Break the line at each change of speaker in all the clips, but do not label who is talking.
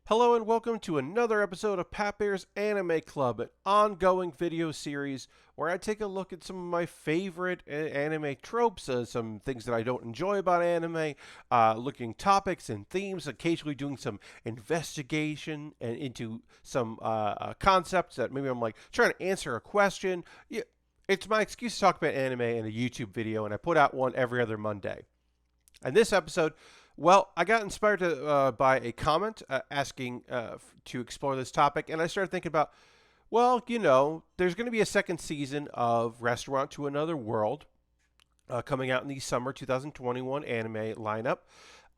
Hello and welcome to another episode of Pat Bear's Anime Club, an ongoing video series where I take a look at some of my favorite anime tropes, some things that I don't enjoy about anime, looking topics and themes, occasionally doing some investigation and into some concepts that maybe I'm like trying to answer a question. Yeah, it's my excuse to talk about anime in a YouTube video, and I put out one every other Monday. And this episode, well, I got inspired by a comment asking to explore this topic, and I started thinking about, well, there's going to be a second season of Restaurant to Another World coming out in the summer 2021 anime lineup.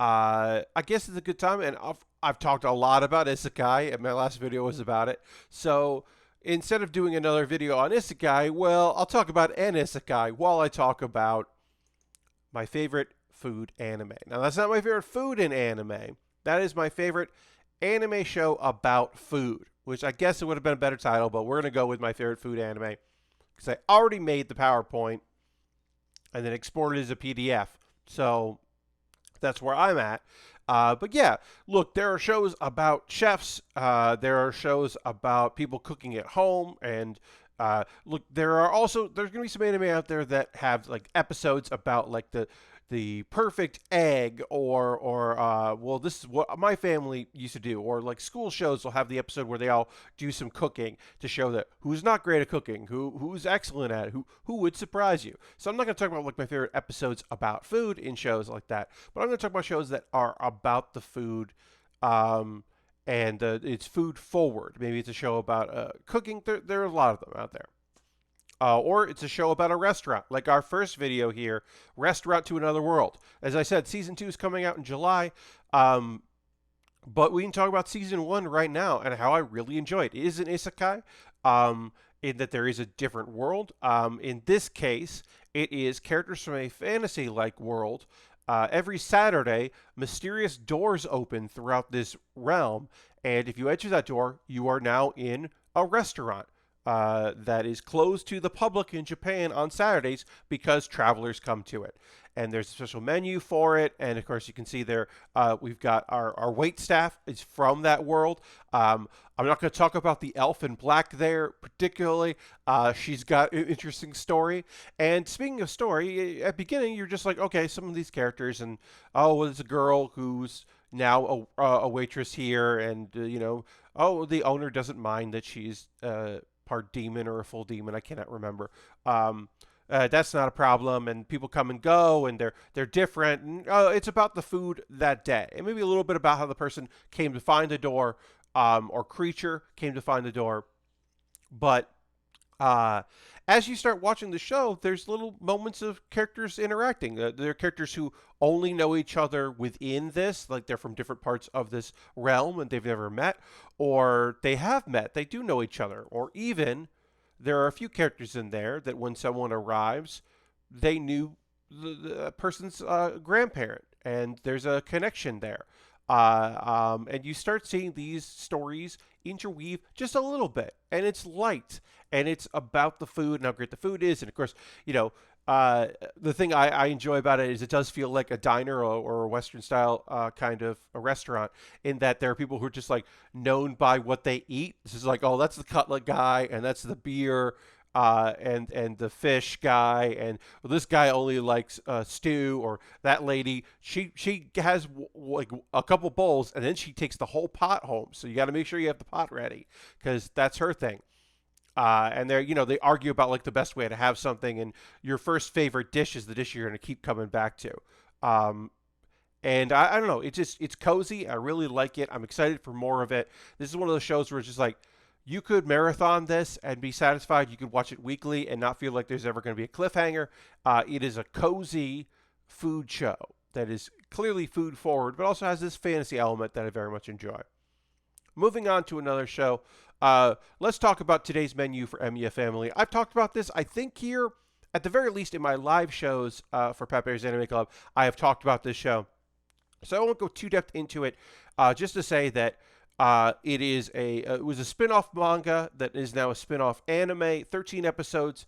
I guess it's a good time, and I've talked a lot about Isekai, and my last video was about it. So instead of doing another video on Isekai, well, I'll talk about an Isekai while I talk about my favorite food anime. Now, that's not my favorite food in anime. That is my favorite anime show about food, which I guess it would have been a better title, but we're going to go with my favorite food anime because I already made the PowerPoint and then exported it as a PDF. So that's where I'm at. But yeah, look, there are shows about chefs. There are shows about people cooking at home, and look, there's going to be some anime out there that have like episodes about like the perfect egg, or well, this is what my family used to do, or like school shows will have the episode where they all do some cooking to show that who's not great at cooking, who's excellent at it, who would surprise you. So I'm not going to talk about like my favorite episodes about food in shows like that, but I'm going to talk about shows that are about the food. And it's food forward. Maybe it's a show about cooking. There are a lot of them out there. Or it's a show about a restaurant, like our first video here, Restaurant to Another World. As I said, season 2 is coming out in July, but we can talk about season 1 right now and how I really enjoy it. It is an isekai, in that there is a different world. In this case, it is characters from a fantasy-like world. Every Saturday, mysterious doors open throughout this realm, and if you enter that door, you are now in a restaurant that is closed to the public in Japan on Saturdays because travelers come to it. And there's a special menu for it. And of course, you can see there we've got our wait staff is from that world. I'm not going to talk about the elf in black there particularly. She's got an interesting story. And speaking of story, at the beginning, you're just like, okay, some of these characters, and oh, well, there's a girl who's now a waitress here, and oh, the owner doesn't mind that she's part demon or a full demon. I cannot remember. That's not a problem, and people come and go, and they're different. And it's about the food that day, and maybe a little bit about how the person came to find the door, or creature came to find the door. But uh, as you start watching the show, there's little moments of characters interacting. There are characters who only know each other within this, like they're from different parts of this realm and they've never met, or they have met, they do know each other, or even there are a few characters in there that when someone arrives, they knew the person's grandparent, and there's a connection there. And you start seeing these stories interweave just a little bit, and it's light, and it's about the food and how great the food is, and of course, you know, the thing I enjoy about it is it does feel like a diner or a Western style kind of a restaurant, in that there are people who are just like known by what they eat. This is like, oh, that's the cutlet guy, and that's the beer, and the fish guy, and well, this guy only likes stew, or that lady she has like a couple bowls, and then she takes the whole pot home. So you got to make sure you have the pot ready because that's her thing. And they argue about like the best way to have something, and your first favorite dish is the dish you're going to keep coming back to. Um, and I don't know, it's cozy. I really like it. I'm excited for more of it. This is one of those shows where it's just like you could marathon this and be satisfied. You could watch it weekly and not feel like there's ever going to be a cliffhanger. It is a cozy food show that is clearly food forward, but also has this fantasy element that I very much enjoy. Moving on to another show, let's talk about today's menu for Emiya Family. I've talked about this, I think, here, at the very least, in my live shows for Pat Bear's Anime Club. I have talked about this show. So I won't go too depth into it, just to say that it was a spin-off manga that is now a spin-off anime. 13 episodes,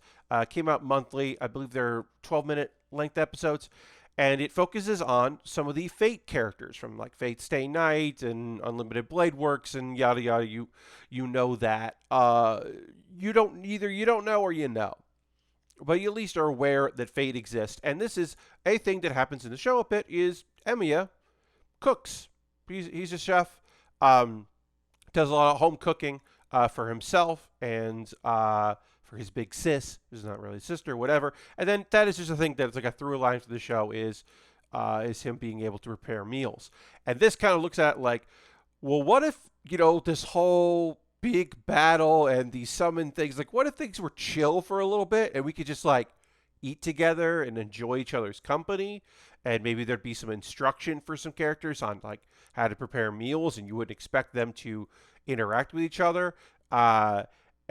came out monthly. I believe they're 12-minute length episodes. and it focuses on some of the Fate characters from like Fate Stay Night and Unlimited Blade Works and yada yada. You know that. You don't know or you know, but you at least are aware that Fate exists. And this is a thing that happens in the show a bit. Is Emiya cooks? He's a chef. Does a lot of home cooking for himself and for his big sis, who's not really a sister, whatever. And then that is just a thing that's like a through line to the show is him being able to prepare meals. And this kind of looks at like, well, what if this whole big battle and these summon things, like what if things were chill for a little bit and we could just like eat together and enjoy each other's company, and maybe there'd be some instruction for some characters on like how to prepare meals, and you wouldn't expect them to interact with each other.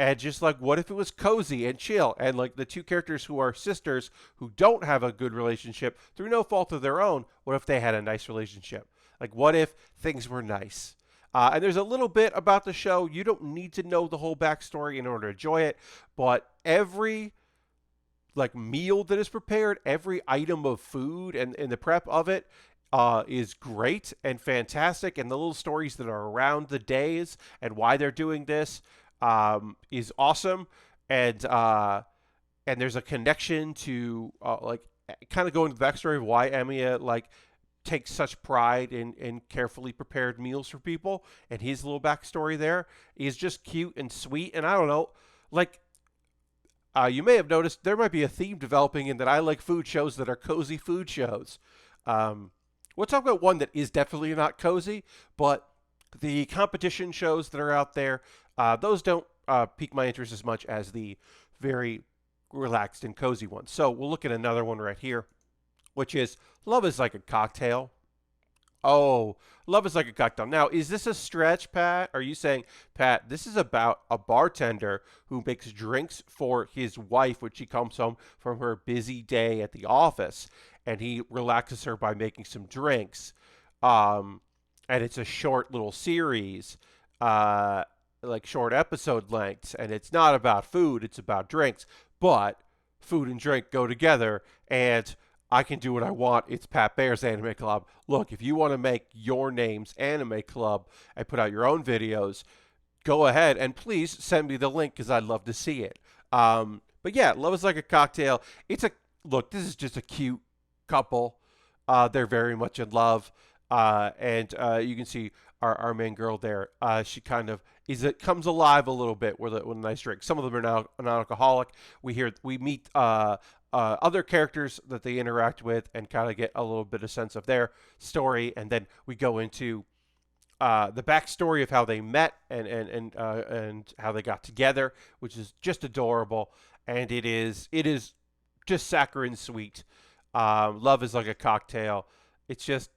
And just like, what if it was cozy and chill, and like the two characters who are sisters who don't have a good relationship through no fault of their own, what if they had a nice relationship? Like, what if things were nice? And there's a little bit about the show. You don't need to know the whole backstory in order to enjoy it, but every like meal that is prepared, every item of food and the prep of it is great and fantastic, and the little stories that are around the days and why they're doing this is awesome. And there's a connection to like kind of going to the backstory of why Emiya like takes such pride in carefully prepared meals for people, and his little backstory there is just cute and sweet. And I don't know, like you may have noticed there might be a theme developing in that I like food shows that are cozy food shows. We'll talk about one that is definitely not cozy, but the competition shows that are out there, those don't pique my interest as much as the very relaxed and cozy ones. So we'll look at another one right here, which is Love is Like a Cocktail. Oh, Love is Like a Cocktail. Now, is this a stretch, Pat? Are you saying, Pat, this is about a bartender who makes drinks for his wife when she comes home from her busy day at the office, and he relaxes her by making some drinks. And it's a short little series, like short episode lengths, and it's not about food, it's about drinks, but food and drink go together, and I can do what I want. It's Pat Bear's Anime Club. Look, if you want to make your name's Anime Club and put out your own videos, go ahead and please send me the link because I'd love to see it. But yeah, Love is Like a Cocktail. Look, this is just a cute couple. They're very much in love. And you can see our main girl there. She kind of comes alive a little bit with a nice drink. Some of them are now non-alcoholic. We meet other characters that they interact with and kind of get a little bit of sense of their story, and then we go into the backstory of how they met and how they got together, which is just adorable, and it is just saccharine sweet. Love is Like a Cocktail. It's just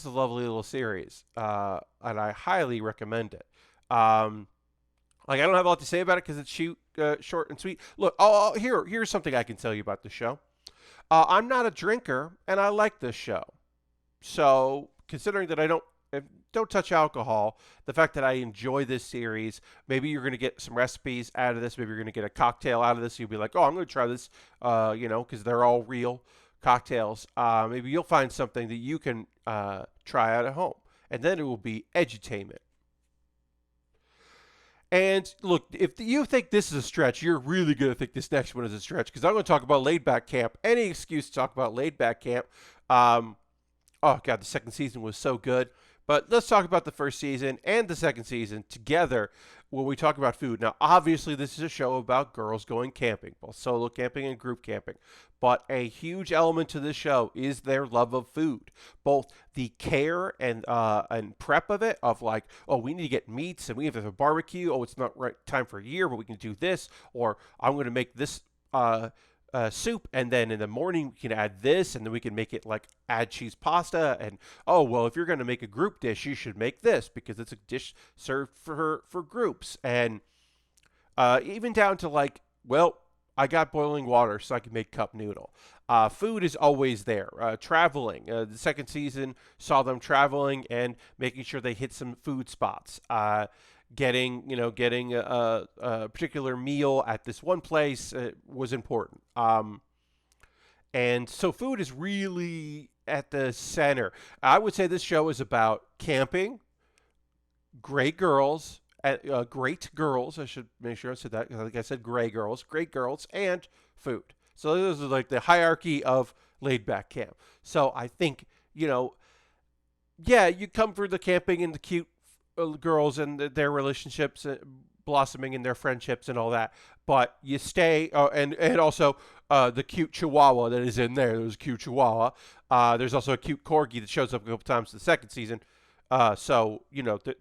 a lovely little series, and I highly recommend it. Like, I don't have a lot to say about it because it's short and sweet. Look, here's something I can tell you about the show. I'm not a drinker, and I like this show. So, considering that I don't touch alcohol, the fact that I enjoy this series, maybe you're going to get some recipes out of this. Maybe you're going to get a cocktail out of this. You'll be like, oh, I'm going to try this, because they're all real cocktails. Maybe you'll find something that you can try out at home, and then it will be edutainment. And look, if you think this is a stretch, you're really going to think this next one is a stretch, because I'm going to talk about Laid Back Camp. Any excuse to talk about Laid Back Camp. Oh, God, the second season was so good. But let's talk about the first season and the second season together when we talk about food. Now, obviously, this is a show about girls going camping, both solo camping and group camping. But a huge element to this show is their love of food, both the care and prep of it, of like, oh, we need to get meats and we have to have a barbecue. Oh, it's not right time for a year, but we can do this. Or I'm going to make this soup, and then in the morning we can add this, and then we can make it like add cheese pasta. And oh, well, if you're going to make a group dish, you should make this because it's a dish served for groups. And even down to like, well, I got boiling water so I can make cup noodle. Food is always there. Traveling. The second season saw them traveling and making sure they hit some food spots. Getting a particular meal at this one place was important. And so food is really at the center. I would say this show is about camping, great girls, great girls. I should make sure I said that. I think I said great girls, and food. So those are like the hierarchy of laid back camp. So I think, yeah, you come for the camping and the cute girls and their relationships blossoming in their friendships and all that. But you stay, and also the cute Chihuahua that is in there. There's a cute Chihuahua. There's also a cute Corgi that shows up a couple times in the second season. So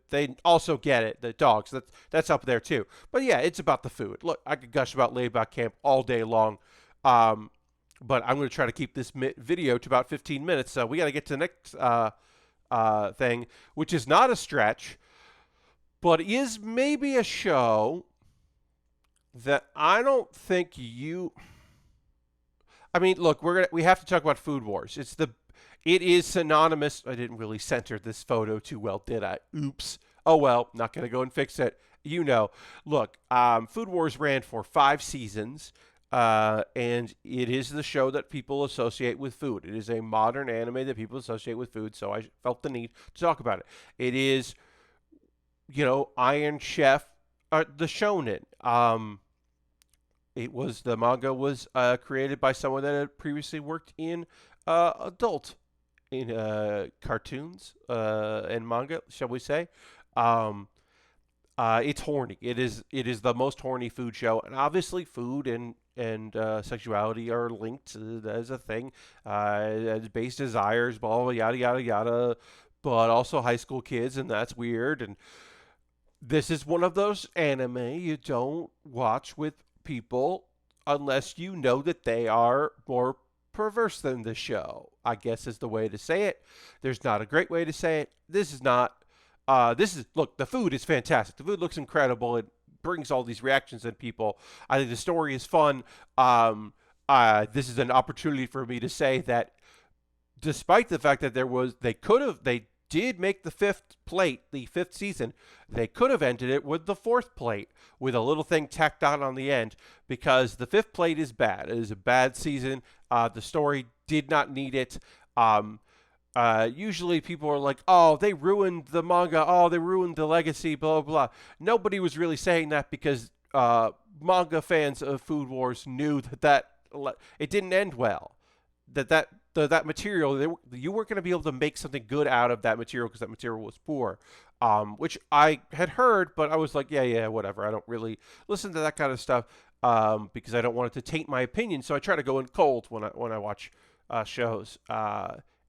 they also get it. The dogs, that's up there too. But yeah, it's about the food. Look, I could gush about laid back camp all day long. But I'm going to try to keep this video to about 15 minutes. So we got to get to the next thing, which is not a stretch, but is maybe a show that I don't think you. I mean, look, we have to talk about Food Wars. It is synonymous. I didn't really center this photo too well, did I? Oops. Oh well, not gonna go and fix it. Look, Food Wars ran for 5 seasons. And it is the show that people associate with food. It is a modern anime that people associate with food, so I felt the need to talk about it. It is, Iron Chef, the shonen. The manga was created by someone that had previously worked in adult in cartoons and manga, shall we say. It's horny. It is the most horny food show, and obviously food and sexuality are linked as a thing. As base desires, blah, blah, yada, yada, yada, but also high school kids, and that's weird. And this is one of those anime you don't watch with people unless you know that they are more perverse than the show, I guess is the way to say it. There's not a great way to say it. Look, the food is fantastic. The food looks incredible. It brings all these reactions in people. I think the story is fun. This is an opportunity for me to say that despite the fact that they did make the 5th plate, the 5th season, they could have ended it with the 4th plate with a little thing tacked on the end, because the 5th plate is bad. It is a bad season. The story did not need it. Usually people are like, oh, they ruined the manga. Oh, they ruined the legacy, blah, blah, blah. Nobody was really saying that because manga fans of Food Wars knew that it didn't end well. That material, you weren't going to be able to make something good out of that material because that material was poor, which I had heard, but I was like, yeah, whatever. I don't really listen to that kind of stuff because I don't want it to taint my opinion. So I try to go in cold when I watch shows.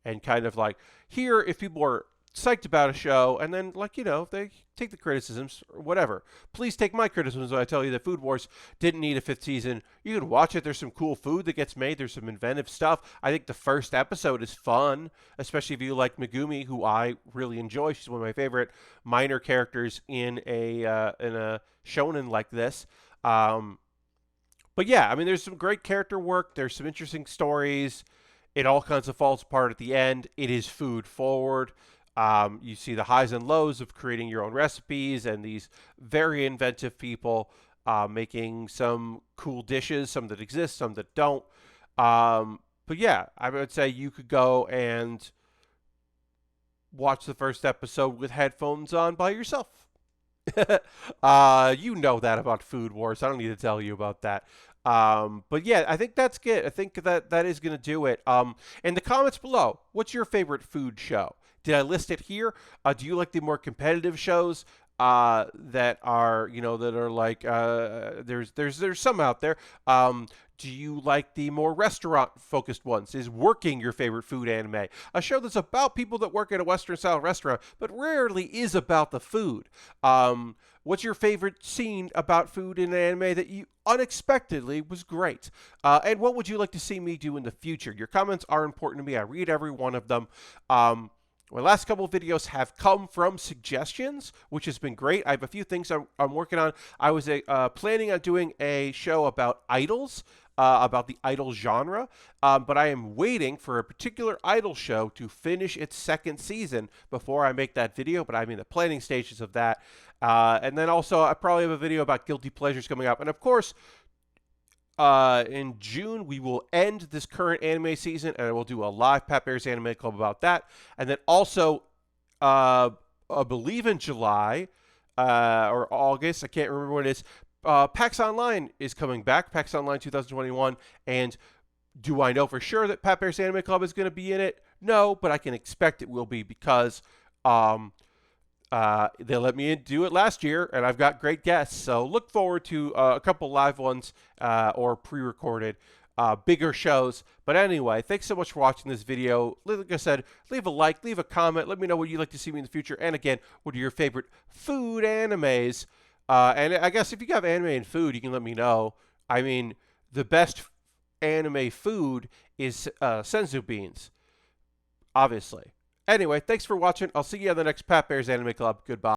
And kind of like hear if people are psyched about a show, and then if they take the criticisms or whatever. Please take my criticisms when I tell you that Food Wars didn't need a 5th season. You can watch it. There's some cool food that gets made. There's some inventive stuff. I think the first episode is fun, especially if you like Megumi, who I really enjoy. She's one of my favorite minor characters in a shonen like this. But yeah, I mean, there's some great character work. There's some interesting stories. It all kinds of falls apart at the end. It is food forward. You see the highs and lows of creating your own recipes and these very inventive people making some cool dishes, some that exist, some that don't. But yeah, I would say you could go and watch the first episode with headphones on by yourself. You know that about Food Wars. I don't need to tell you about that. But yeah, I think that's good. I think that is going to do it. In the comments below, what's your favorite food show? Did I list it here? Do you like the more competitive shows that are like there's some out there. Do you like the more restaurant-focused ones? Is Working your favorite food anime? A show that's about people that work at a Western-style restaurant, but rarely is about the food. What's your favorite scene about food in an anime that you unexpectedly was great? And what would you like to see me do in the future? Your comments are important to me. I read every one of them. My last couple of videos have come from suggestions, which has been great. I have a few things I'm working on. I was planning on doing a show about idols, about the idol genre, but I am waiting for a particular idol show to finish its 2nd season before I make that video, but I'm in the planning stages of that. And then also, I probably have a video about guilty pleasures coming up. And of course, in June, we will end this current anime season, and I will do a live Pat Bears Anime Club about that. And then also, I believe in July or August, I can't remember when it is, PAX Online is coming back, PAX Online 2021. And do I know for sure that Pat Bears Anime Club is going to be in it? No, but I can expect it will be because they let me do it last year, and I've got great guests. So look forward to a couple live ones or pre-recorded bigger shows. But anyway, thanks so much for watching this video. Like I said, leave a like, leave a comment. Let me know what you'd like to see me in the future. And again, what are your favorite food animes? And I guess if you have anime and food, you can let me know. I mean, the best anime food is senzu beans, obviously. Anyway, thanks for watching. I'll see you on the next Pat Bears Anime Club. Goodbye.